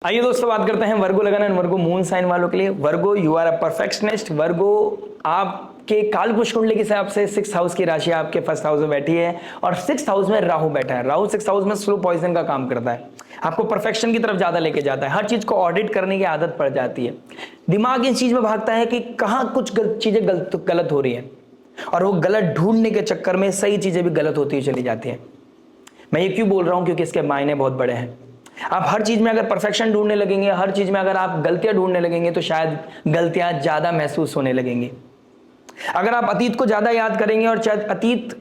आइए दोस्तों बात करते हैं वर्गो लगन एंड वर्गो मून साइन वालों के लिए। वर्गो यू आर अ परफेक्शनिस्ट। वर्गो आपके कालपुरुष कुंडली के हिसाब से 6th हाउस की राशि आपके फर्स्ट हाउस में बैठी है और 6th हाउस में राहु बैठा है। राहु 6th हाउस में स्लो पॉइजन का काम करता है, आपको परफेक्शन की तरफ ज्यादा लेके जाता है, हर चीज को ऑडिट करने की आदत पड़ जाती है। दिमाग इस चीज में भागता है कि कहां कुछ चीजें गलत हो रही है और वो गलत ढूंढने के चक्कर में सही चीजें भी गलत होती चली जाती है। मैं ये क्यों बोल रहा हूं, क्योंकि इसके मायने बहुत बड़े हैं। आप हर चीज में अगर परफेक्शन ढूंढने लगेंगे, हर चीज में अगर आप गलतियां ढूंढने लगेंगे तो शायद गलतियां ज्यादा महसूस होने लगेंगी। अगर आप अतीत को ज्यादा याद करेंगे और शायद अतीत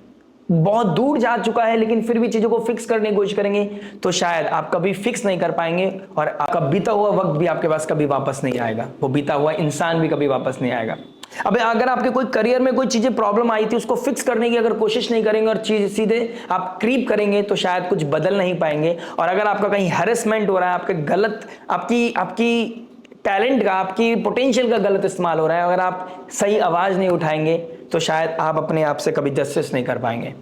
बहुत दूर जा चुका है लेकिन फिर भी चीजों को फिक्स करने की कोशिश करेंगे तो शायद आप कभी फिक्स नहीं कर पाएंगे और आपका बीता हुआ वक्त भी आपके पास कभी वापस नहीं आएगा, वो बीता हुआ इंसान भी कभी वापस नहीं आएगा। अब अगर आपके कोई करियर में कोई चीजें प्रॉब्लम आई थी, उसको फिक्स करने की अगर कोशिश नहीं करेंगे और चीज सीधे आप क्रीप करेंगे तो शायद कुछ बदल नहीं पाएंगे। और अगर आपका कहीं हैरेसमेंट हो रहा है, आपके गलत आपकी टैलेंट का, आपकी पोटेंशियल का गलत इस्तेमाल हो रहा है, अगर आप सही आवाज नहीं उठाएंगे तो शायद आप अपने आप से कभी जस्टिस नहीं कर पाएंगे।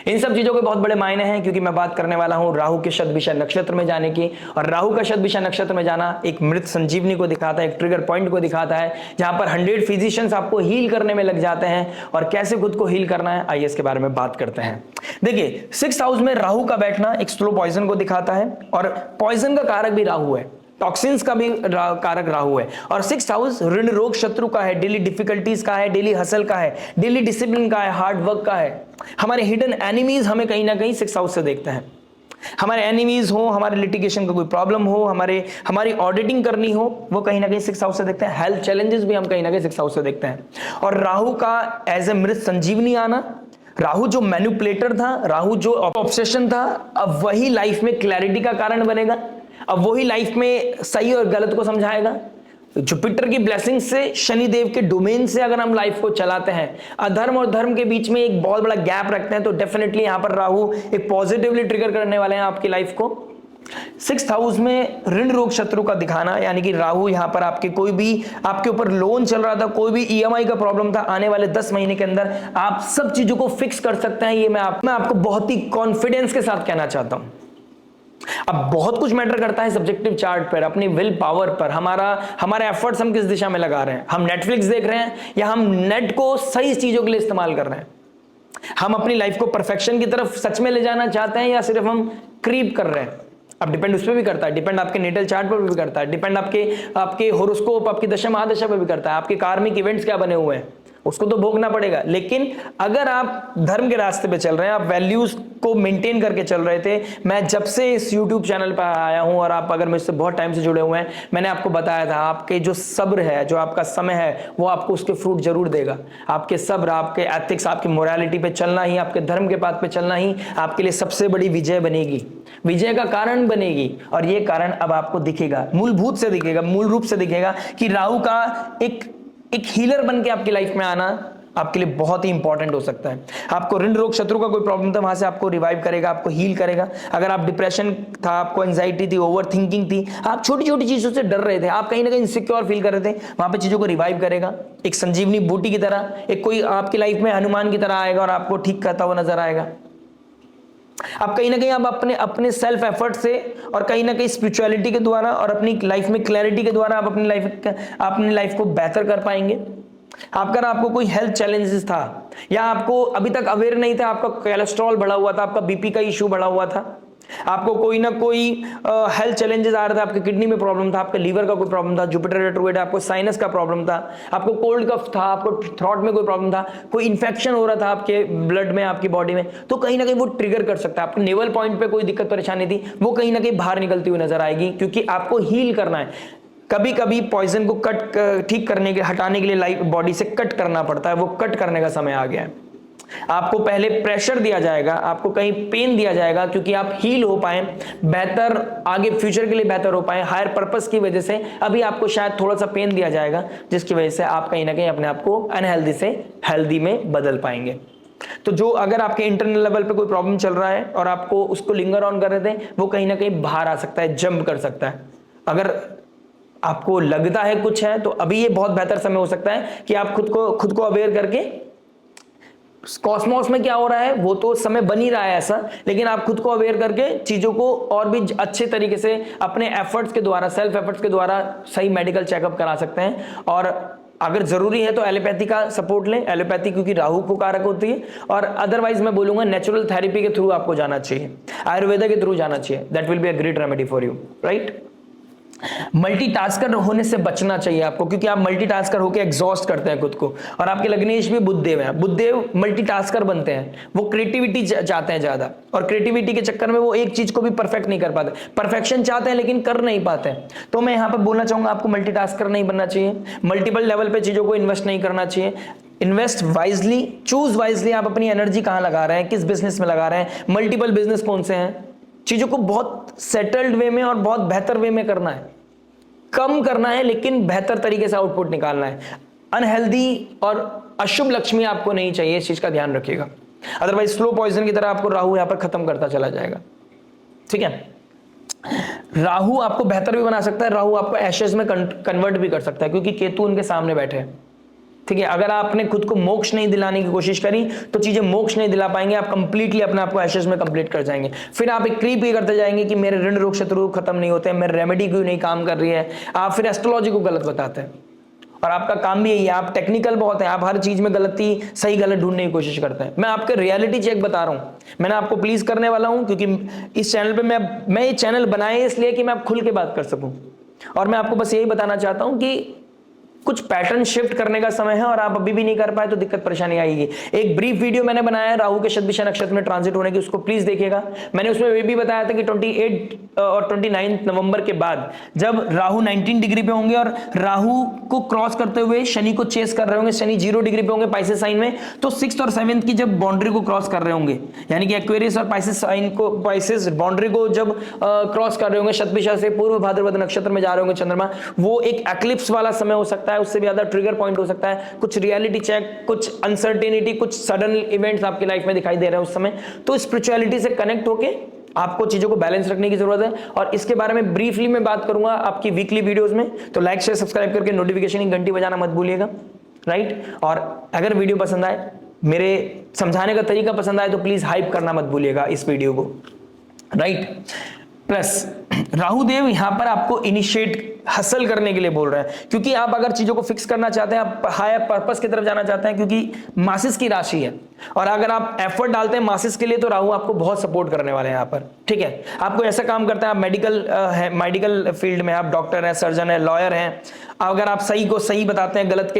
इन सब चीजों के बहुत बड़े मायने हैं, क्योंकि मैं बात करने वाला हूं राहु के शतभिषा नक्षत्र में जाने की। और राहु का शतभिषा नक्षत्र में जाना एक मृत संजीवनी को दिखाता है, एक ट्रिगर पॉइंट को दिखाता है, जहां पर 100 फिजिशियंस आपको हील करने में लग जाते हैं। और कैसे खुद को हील करना है, आइए इसके बारे में बात करते हैं। देखिए, 6th हाउस में राहु का बैठना एक स्लो पॉइजन को दिखाता है और पॉइजन का कारक भी राहु है, टॉक्सिन्स का भी कारक राहु है। और 6th हाउस ऋण रोग शत्रु का है, डेली डिफिकल्टीज का है, डेली हसल का है, डेली डिसिप्लिन का है, हार्ड वर्क का है। हमारे हिडन एनिमीज हमें कहीं ना कहीं 6th हाउस से देखते हैं। हमारे एनिमीज हो, हमारे लिटिगेशन का कोई प्रॉब्लम हो, हमारी ऑडिटिंग करनी हो, वो कहीं ना कहीं 6th हाउस से देखते हैं। हेल्थ चैलेंजेस भी हम कहीं ना कहीं 6th हाउस से देखते हैं। और राहु का एज ए मृत संजीवनी आना, राहु जो मैनिपुलेटर था, राहु जो ऑब्सेशन था, अब वही लाइफ में क्लैरिटी का कारण बनेगा। अब वही लाइफ में सही और गलत को समझाएगा। जुपिटर की ब्लेसिंग से, शनिदेव के डोमेन से अगर हम लाइफ को चलाते हैं, अधर्म और धर्म के बीच में एक बहुत बड़ा गैप रखते हैं, तो डेफिनेटली यहां पर राहु एक पॉजिटिवली ट्रिगर करने वाले हैं आपकी लाइफ को। 6th हाउस में ऋण रोग शत्रु का दिखाना, यानी कि राहु यहां पर आपके कोई भी आपके ऊपर लोन चल रहा था, कोई भी ईएमआई का प्रॉब्लम था, आने वाले 10 महीने के अंदर आप सब चीजों को फिक्स कर सकते हैं। ये मैं आपको बहुत ही कॉन्फिडेंस के साथ कहना चाहता हूं। अब बहुत कुछ मैटर करता है सब्जेक्टिव चार्ट पर, अपनी विल पावर पर, हमारे एफर्ट्स हम किस दिशा में लगा रहे हैं। हम नेटफ्लिक्स देख रहे हैं या हम नेट को सही चीजों के लिए इस्तेमाल कर रहे हैं। हम अपनी लाइफ को परफेक्शन की तरफ सच में ले जाना चाहते हैं या सिर्फ हम क्रीप कर रहे हैं। अब डिपेंड उस पर भी करता है, डिपेंड आपके नेटल चार्ट पर भी करता है, डिपेंड आपके होरोस्कोप, आपकी दशा महादशा पर भी करता है, आपके कार्मिक इवेंट्स क्या बने हुए हैं, उसको तो भोगना पड़ेगा। लेकिन अगर आप धर्म के रास्ते पे चल रहे हैं, आप वैल्यूज को मेंटेन करके चल रहे थे, मैं जब से इस YouTube चैनल पर आया हूं और आप अगर मुझसे बहुत टाइम से जुड़े हुए हैं, मैंने आपको बताया था आपके जो सब्र है, जो आपका समय है, वो आपको उसके फ्रूट जरूर देगा। आपके सब्र, आपके एथिक्स, आपकी मोरालिटी पे चलना ही, आपके धर्म के पाथ पे चलना ही आपके लिए सबसे बड़ी विजय बनेगी, विजय का कारण बनेगी। और ये कारण अब आपको दिखेगा, मूलभूत से दिखेगा, मूल रूप से दिखेगा कि राहु का एक हीलर बन के आपकी लाइफ में आना आपके लिए बहुत ही इंपॉर्टेंट हो सकता है। आपको ऋण रोग शत्रु का कोई प्रॉब्लम था, वहां से आपको रिवाइव करेगा, आपको हील करेगा। अगर आप डिप्रेशन था, आपको एंजाइटी थी, ओवर थिंकिंग थी, आप छोटी छोटी चीजों से डर रहे थे, आप कहीं ना कहीं इनसिक्योर फील कर रहे थे, वहां पे चीजों को रिवाइव करेगा। एक संजीवनी बूटी की तरह, एक कोई आपकी लाइफ में हनुमान की तरह आएगा और आपको ठीक करता हुआ नजर आएगा। आप कहीं ना कहीं आप अपने सेल्फ एफर्ट से और कहीं ना कहीं स्पिरिचुअलिटी के द्वारा और अपनी लाइफ में क्लैरिटी के द्वारा आप अपनी लाइफ को बेहतर कर पाएंगे। आपको कोई हेल्थ चैलेंजेस था या आपको अभी तक अवेयर नहीं था, आपका कोलेस्ट्रॉल बढ़ा हुआ था, आपका बीपी का इशू बढ़ा हुआ था, आपको कोई ना कोई हेल्थ चैलेंजेस आ रहा था, आपके किडनी में प्रॉब्लम था, आपके लीवर का कोई प्रॉब्लम था, जुपिटर रेट्रोग्रेड, आपको साइनस का प्रॉब्लम था, आपको कोल्ड कफ था, आपको थ्रॉट में कोई प्रॉब्लम था, कोई इन्फेक्शन हो रहा था आपके ब्लड में, आपकी बॉडी में, तो कहीं ना कहीं वो ट्रिगर कर सकता है। आपको नेवल पॉइंट पे कोई दिक्कत परेशानी थी, वो कहीं ना कहीं बाहर निकलती हुई नजर आएगी, क्योंकि आपको हील करना है। कभी कभी पॉइजन को ठीक करने के, हटाने के लिए लाइफ बॉडी से कट करना पड़ता है, वो कट करने का समय आ गया है। आपको पहले प्रेशर दिया जाएगा, आपको कहीं पेन दिया जाएगा, क्योंकि आप हील हो पाए, बेहतर आगे फ्यूचर के लिए बेहतर हो पाए, हायर पर्पस की वजह से अभी आपको शायद थोड़ा सा पेन दिया जाएगा, जिसकी वजह से आप कहीं ना कहीं अपने आप को अनहेल्दी से हेल्दी में बदल पाएंगे। तो जो अगर आपके इंटरनल लेवल पे कोई प्रॉब्लम चल रहा है और आपको उसको लिंगर ऑन कर रहे थे, वो कहीं ना कहीं बाहर आ सकता है, जंप कर सकता है। अगर आपको लगता है कुछ है, तो अभी ये बहुत बेहतर समय हो सकता है कि आप खुद को अवेयर करके कॉस्मोस में क्या हो रहा है वो तो समय बन ही रहा है ऐसा, लेकिन आप खुद को अवेयर करके चीजों को और भी अच्छे तरीके से अपने एफर्ट्स के द्वारा, सेल्फ एफर्ट्स के द्वारा सही मेडिकल चेकअप करा सकते हैं। और अगर जरूरी है तो एलोपैथी का सपोर्ट लें, एलोपैथी क्योंकि राहु को कारक होती है। और अदरवाइज मैं बोलूंगा नेचुरल थेरेपी के थ्रू आपको जाना चाहिए, आयुर्वेदा के थ्रू जाना चाहिए। That will be a great remedy for you, right. Multitasker होने से बचना चाहिए आपको, क्योंकि आप मल्टीटास्कर होकर एग्जॉस्ट करते हैं खुद को। और आपके लग्नेश भी बुधदेव हैं, बुधदेव मल्टीटास्कर बनते हैं, वो क्रिएटिविटी चाहते हैं ज्यादा, और क्रिएटिविटी के चक्कर में वो एक चीज को भी परफेक्ट नहीं कर पाते, परफेक्शन चाहते हैं लेकिन कर नहीं पाते हैं। तो मैं यहां पर बोलना चाहूंगा आपको मल्टीटास्कर नहीं बनना चाहिए, मल्टीपल लेवल पे चीजों को इन्वेस्ट नहीं करना चाहिए। इन्वेस्ट वाइजली, चूज वाइजली, आप अपनी एनर्जी कहां लगा रहे हैं, किस बिजनेस में लगा रहे हैं, मल्टीपल बिजनेस कौन से हैं। चीजों को बहुत सेटल्ड वे में और बहुत बेहतर वे में करना है, कम करना है लेकिन बेहतर तरीके से आउटपुट निकालना है। अनहेल्दी और अशुभ लक्ष्मी आपको नहीं चाहिए, इस चीज का ध्यान रखिएगा, अदरवाइज स्लो पॉइजन की तरह आपको राहु यहां पर खत्म करता चला जाएगा। ठीक है, राहु आपको बेहतर भी बना सकता है, राहु आपको एशेज में कन्वर्ट भी कर सकता है, क्योंकि केतु उनके सामने बैठे हैं। ठीक है, अगर आपने खुद को मोक्ष नहीं दिलाने की कोशिश करी तो चीजें मोक्ष नहीं दिला पाएंगे, आप कंप्लीटली अपने आप को एशेज में कंप्लीट कर जाएंगे। फिर आप एक क्रीप ही करते जाएंगे कि मेरे ऋण रोग शत्रु खत्म नहीं होते, मेरे रेमेडी क्यों नहीं काम कर रही है। आप फिर एस्ट्रोलॉजी को गलत बताते हैं, और आपका काम भी यही है, आप टेक्निकल बहुत है, आप हर चीज में गलती सही गलत ढूंढने की कोशिश करते हैं। मैं आपके रियलिटी चेक बता रहा हूं, मैंने आपको प्लीज करने वाला हूं, क्योंकि इस चैनल पे मैं ये चैनल बनाए इसलिए कि मैं आप खुल के बात कर सकूं। और मैं आपको बस यही बताना चाहता हूं कि कुछ पैटर्न शिफ्ट करने का समय है, और आप अभी भी नहीं कर पाए तो दिक्कत परेशानी आएगी। एक ब्रीफ वीडियो मैंने बनाया है राहु के शतभिषा नक्षत्र में ट्रांजिट होने की, उसको प्लीज देखिएगा। मैंने उसमें ये भी बताया था कि 28 और 29 नवंबर के बाद जब राहु 19 डिग्री पे होंगे और राहु को क्रॉस करते हुए शनि को चेस कर रहे होंगे, शनि 0 डिग्री पे होंगे पाइसेस साइन में, तो 6th और 7th की जब बाउंड्री को क्रॉस कर रहे होंगे, यानी कि एक्वेरियस और पाइसेस साइन को, पाइसेस बाउंड्री को जब क्रॉस कर रहे होंगे, शतभिषा से पूर्व भाद्रपद नक्षत्र में जा रहे होंगे चंद्रमा, वो एक एक्लिप्स वाला समय हो सकता है, उससे भी ज्यादा ट्रिगर पॉइंट हो सकता है। कुछ रियलिटी चेक, कुछ अनसर्टेनिटी, कुछ सडन इवेंट्स आपकी लाइफ में दिखाई दे रहे हैं उस समय। तो स्पिरिचुअलिटी से कनेक्ट होके आपको चीजों को बैलेंस रखने की जरूरत है, और इसके बारे में ब्रीफली मैं बात करूंगा आपकी वीकली वीडियोस में। तो लाइक शेयर सब्सक्राइब करके नोटिफिकेशन की घंटी बजाना मत भूलिएगा, राइट। और अगर वीडियो पसंद आए, मेरे समझाने का तरीका पसंद आए, तो प्लीज हाइप करना मत भूलिएगा इस वीडियो को, राइट। प्लस राहुदेव यहां पर आपको इनिशिएट हसल करने के लिए बोल रहे हैं, क्योंकि आप अगर चीजों को फिक्स करना चाहते हैं, आप हायर पर्पस की तरफ जाना चाहते हैं, क्योंकि मासिस की राशि है, और अगर आप एफर्ट डालते हैं मासिस के लिए तो राहु आपको बहुत सपोर्ट करने वाले हैं यहाँ पर। ठीक है, आपको ऐसा काम करता है, आप मेडिकल फील्ड में, आप डॉक्टर हैं, सर्जन है, लॉयर हैं, अगर आप सही को सही बताते हैं, गलत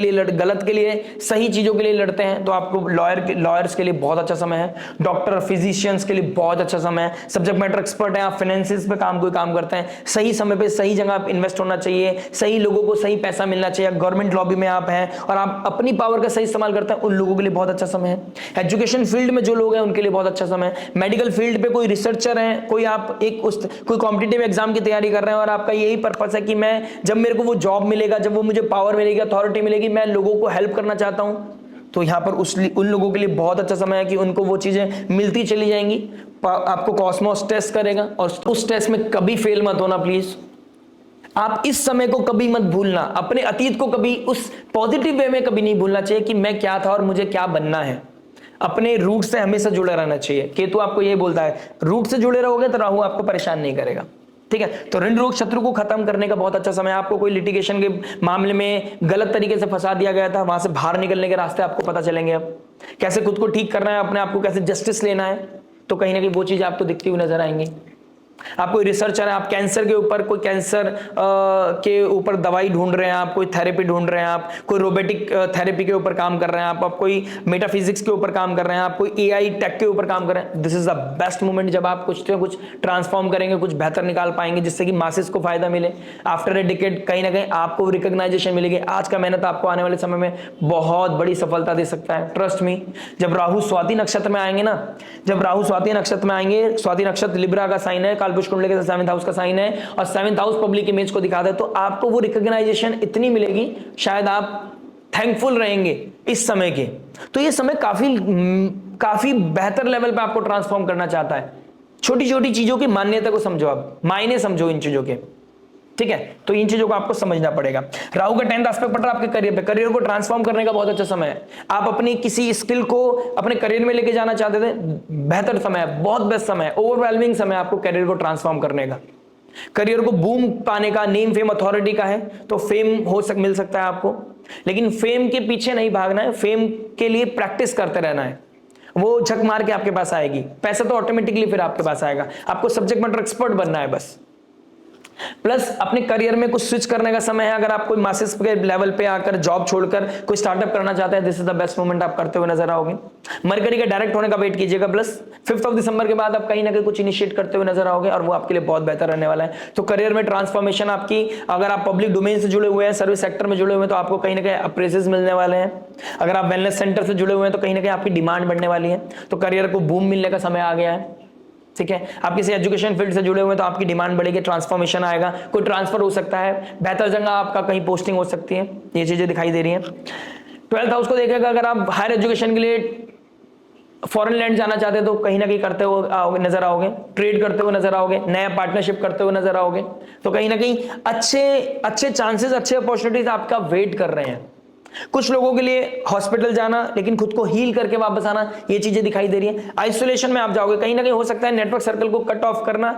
के लिए सही चीजों के लिए लड़ते हैं, तो आपको लॉयर्स के लिए बहुत अच्छा समय है, डॉक्टर फिजिशियंस के लिए बहुत अच्छा समय है, सब्जेक्ट मैटर एक्सपर्ट है, आप फाइनेंसिस पे कोई काम करते हैं, सही समय पे सही जगह आप इन्वेस्ट होना चाहिए, सही लोगों को सही पैसा मिलना चाहिए, गवर्नमेंट लॉबी में आप हैं और आप अपनी पावर का सही इस्तेमाल करते हैं, उन लोगों के लिए बहुत अच्छा समय है। एजुकेशन फील्ड में जो लोग हैं उनके लिए बहुत अच्छा समय है। मेडिकल फील्ड पे कोई रिसर्चर है, कोई आप कोई कॉम्पिटिटिव एग्जाम की तैयारी कर रहे हैं और आपका यही पर्पस है कि मैं जब मेरे को वो जॉब मिलेगा, जब वो मुझे पावर मिलेगी, अथॉरिटी मिलेगी, मैं लोगों को हेल्प करना चाहता हूं, तो यहां पर उन लोगों के लिए बहुत अच्छा समय है कि उनको वो चीजें मिलती चली जाएंगी। आपको कॉस्मोस टेस्ट करेगा, और उस टेस्ट में कभी फेल मत होना प्लीज। आप इस समय को कभी मत भूलना, अपने अतीत को कभी उस पॉजिटिव वे में कभी नहीं भूलना चाहिए कि मैं क्या था और मुझे क्या बनना है। अपने रूट से हमेशा जुड़े रहना चाहिए। केतु आपको यही बोलता है, रूट से जुड़े रहोगे तो राहु आपको परेशान नहीं करेगा। ठीक है, तो ऋण रोग शत्रु को खत्म करने का बहुत अच्छा समय। आपको कोई लिटिगेशन के मामले में गलत तरीके से फंसा दिया गया था, वहां से बाहर निकलने के रास्ते आपको पता चलेंगे। अब कैसे खुद को ठीक करना है, अपने आप को कैसे जस्टिस लेना है, तो कहीं ना कहीं वो चीज आपको दिखती हुई नजर आएंगी। आप कोई रिसर्चर है, आप कैंसर के ऊपर कोई कैंसर के ऊपर दवाई ढूंढ रहे हैं, आप कोई थेरेपी ढूंढ रहे हैं, आप कोई रोबोटिक थेरेपी के ऊपर काम कर रहे हैं, आप कोई मेटाफिजिक्स के ऊपर काम कर रहे हैं, आप कोई एआई टेक के ऊपर काम कर रहे हैं, this is the best moment जब आप कुछ ना कुछ ट्रांसफॉर्म करेंगे, कुछ बेहतर निकाल पाएंगे, जिससे कि मासेस को फायदा मिले। आफ्टर ए डिकेड कहीं ना कहीं आपको रिकॉग्नाइजेशन मिलेगी। आज का मेहनत आपको आने वाले समय में बहुत बड़ी सफलता दे सकता है, ट्रस्ट मी। जब राहु स्वाति नक्षत्र में आएंगे ना, जब राहु स्वाति नक्षत्र में आएंगे, स्वाति नक्षत्र लिब्रा का साइन है, कालपुरुष कुंडली के 7th हाउस का साइन है, और 7th हाउस पब्लिक इमेज को दिखाता है, तो आपको वो रिकॉग्नाइजेशन इतनी मिलेगी, शायद आप थैंकफुल रहेंगे इस समय के। तो ये समय काफी बेहतर लेवल पे आपको ट्रांसफॉर्म करना चाहता है। छोटी छोटी चीजों की मान्यता को समझो, आप मायने समझो इन चीजों के। ठीक है, तो इन चीजों को आपको समझना पड़ेगा। राहु का 10th एस्पेक्ट पड़ रहा है आपके करियर पे, करियर को ट्रांसफॉर्म करने का बहुत अच्छा समय है। आप अपनी किसी स्किल को अपने करियर में लेके जाना चाहते थे, बेहतर समय है, बहुत बेस्ट समय है, ओवरवेलमिंग समय आपको करियर को ट्रांसफॉर्म करने का, करियर को बूम पाने का, नेम फेम अथॉरिटी का है, तो फेम मिल सकता है आपको, लेकिन फेम के पीछे नहीं भागना है, फेम के लिए प्रैक्टिस करते रहना है, वो झक मार के आपके पास आएगी, पैसा तो ऑटोमेटिकली फिर आपके पास आएगा, आपको सब्जेक्ट मैटर एक्सपर्ट बनना है बस। प्लस अपने करियर में कुछ स्विच करने का समय है, अगर आप कोई मास्टर्स के लेवल पे आकर जॉब छोड़कर कोई स्टार्टअप करना चाहते हैं, this is the best moment आप करते हुए नजर आओगे। मरकरी के डायरेक्ट होने का वेट कीजिएगा, प्लस 5 दिसंबर के बाद आप कहीं ना कहीं कुछ इनिशिएट करते हुए नजर आओगे और वो आपके लिए बहुत बेहतर रहने वाला है। तो करियर में ट्रांसफॉर्मेशन आपकी, अगर आप पब्लिक डोमेन से जुड़े हुए हैं, सर्विस सेक्टर में जुड़े हुए हैं, तो आपको कहीं ना कहीं अप्रेजेस मिलने वाले हैं। अगर आप वेलनेस सेंटर से जुड़े हुए हैं तो कहीं ना कहीं आपकी डिमांड बढ़ने वाली है, तो करियर को बूम मिलने का समय आ गया है। ठीक है, आप किसी एजुकेशन फील्ड से जुड़े हुए हैं तो आपकी डिमांड बढ़ेगी, ट्रांसफॉर्मेशन आएगा, कोई ट्रांसफर हो सकता है, बेहतर जगह आपका कहीं पोस्टिंग हो सकती है, ये चीजें दिखाई दे रही हैं। 12th हाउस को देखेगा, अगर आप हायर एजुकेशन के लिए फॉरेन लैंड जाना चाहते हैं तो कहीं ना कहीं करते हुए नजर आओगे, ट्रेड करते हुए नजर आओगे, नया पार्टनरशिप करते हुए नजर आओगे, तो कहीं ना कहीं अच्छे चांसेस, अच्छे अपॉर्चुनिटीज आपका वेट कर रहे हैं। कुछ लोगों के लिए हॉस्पिटल जाना, लेकिन खुद को हील करके वापस आना, ये चीजें दिखाई दे रही हैं। आइसोलेशन में आप जाओगे, कहीं ना कहीं हो सकता है नेटवर्क सर्कल को कट ऑफ करना,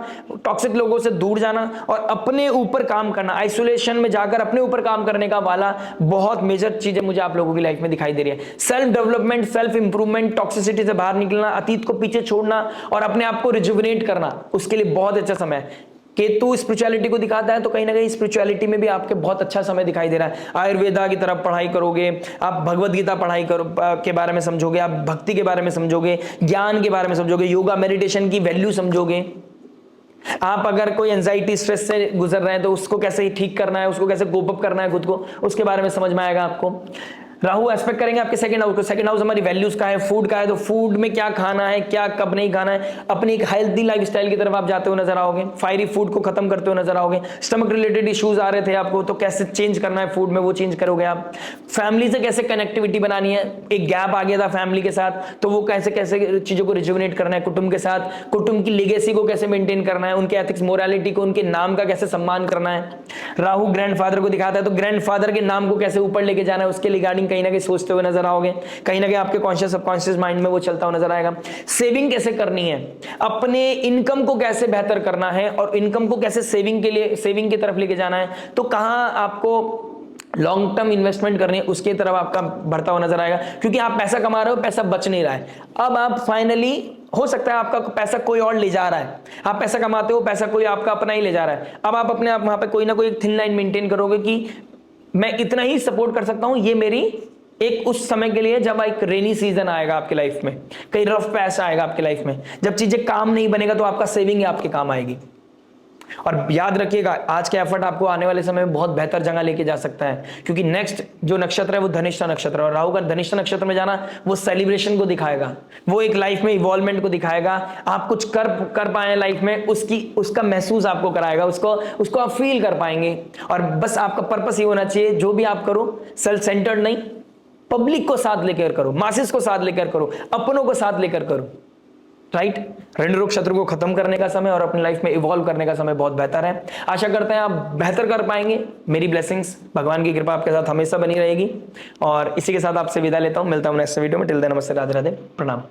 टॉक्सिक लोगों से दूर जाना और अपने ऊपर काम करना, आइसोलेशन में जाकर अपने ऊपर काम करने का वाला बहुत मेजर चीजें मुझे आप लोगों की लाइफ में दिखाई दे रही है। Self development, self improvement, toxicity से बाहर निकलना, अतीत को पीछे छोड़ना और अपने आप को रिजुविनेट करना, उसके लिए बहुत अच्छा समय है। केतु स्पिरिचुअलिटी को दिखाता है, तो कहीं ना कहीं स्पिरिचुअलिटी में भी आपके बहुत अच्छा समय दिखाई दे रहा है। आयुर्वेदा की तरफ पढ़ाई करोगे, आप भगवत गीता पढ़ाई के बारे में समझोगे, आप भक्ति के बारे में समझोगे, ज्ञान के बारे में समझोगे, योगा मेडिटेशन की वैल्यू समझोगे। आप अगर कोई एंजाइटी स्ट्रेस से गुजर रहे हैं तो उसको कैसे ठीक करना है, उसको कैसे कोप अप करना है खुद को, उसके बारे में समझ में आएगा आपको। राहु एस्पेक्ट करेंगे आपके सेकंड हाउस को, सेकंड हाउस हमारी वैल्यूज का है, फूड का है, तो फूड में क्या खाना है, क्या कब नहीं खाना है, अपनी एक हेल्थी लाइफस्टाइल की तरफ आप जाते हुए नजर आओगे, फायरी फूड को खत्म करते हुए नजर आओगे। स्टमक रिलेटेड इश्यूज आ रहे थे आपको, तो कैसे चेंज करना है फूड में, वो चेंज करोगे आप। फैमिली से कैसे कनेक्टिविटी बनानी है, एक गैप आ गया था फैमिली के साथ, तो वो कैसे कैसे चीजों को रिजुविनेट करना है कुटुंब के साथ, कुटुंब की लेगेसी को कैसे मेंटेन करना है, उनके एथिक्स मोरालिटी को, उनके नाम का कैसे सम्मान करना है। राहु ग्रैंडफादर को दिखाता है, तो ग्रैंडफादर के नाम को कैसे ऊपर लेके जाना है, उसके रिगार्डिंग कहीं ना कहीं सोचते हुए नजर आओगे, कहीं ना कहीं आपके कॉन्शियस सबकॉन्शियस माइंड में वो चलता हुआ नजर आएगा। सेविंग कैसे करनी है, अपने इनकम को कैसे बेहतर करना है और इनकम को कैसे सेविंग की तरफ लेके जाना है, तो कहां आपको लॉन्ग टर्म इन्वेस्टमेंट करनी है, उसकी तरफ आपका बढ़ता हुआ नजर आएगा। क्योंकि आप पैसा कमा रहे हो, पैसा बच नहीं रहा है, अब आप फाइनली, हो सकता है आपका पैसा कोई और ले जा रहा है, आप पैसा कमाते हो, पैसा कोई आपका अपना ही ले जा रहा है, अब आप अपने आप वहां पे कोई ना कोई थिन लाइन मेंटेन करोगे कि मैं इतना ही सपोर्ट कर सकता हूं, ये मेरी एक उस समय के लिए जब एक रेनी सीजन आएगा आपकी लाइफ में, कहीं रफ पैच आएगा आपकी लाइफ में, जब चीजें काम नहीं बनेगा, तो आपका सेविंग ही आपके काम आएगी। और याद रखिएगा, आज के एफर्ट आपको आने वाले समय में बहुत बेहतर जगह लेके जा सकता है, क्योंकि नेक्स्ट जो नक्षत्र है वो धनिष्ठा नक्षत्र है, और राहु का धनिष्ठा नक्षत्र में जाना वो सेलिब्रेशन को दिखाएगा, वो एक लाइफ में इवॉल्वमेंट को दिखाएगा, आप कुछ कर पाए लाइफ में, उसका महसूस आपको कराएगा, उसको आप फील कर पाएंगे। और बस आपका पर्पस ये होना चाहिए, जो भी आप करो सेल्फ सेंटर्ड नहीं, पब्लिक को साथ लेकर करो, मासेस को साथ लेकर करो, अपनों को साथ लेकर करो, राइट। ऋण रोग शत्रु को खत्म करने का समय और अपनी लाइफ में इवॉल्व करने का समय बहुत बेहतर है। आशा करते हैं आप बेहतर कर पाएंगे। मेरी ब्लेसिंग्स, भगवान की कृपा आपके साथ हमेशा बनी रहेगी, और इसी के साथ आपसे विदा लेता हूं, मिलता हूं नेक्स्ट वीडियो में। टिल देन नमस्ते, राधे राधे, प्रणाम।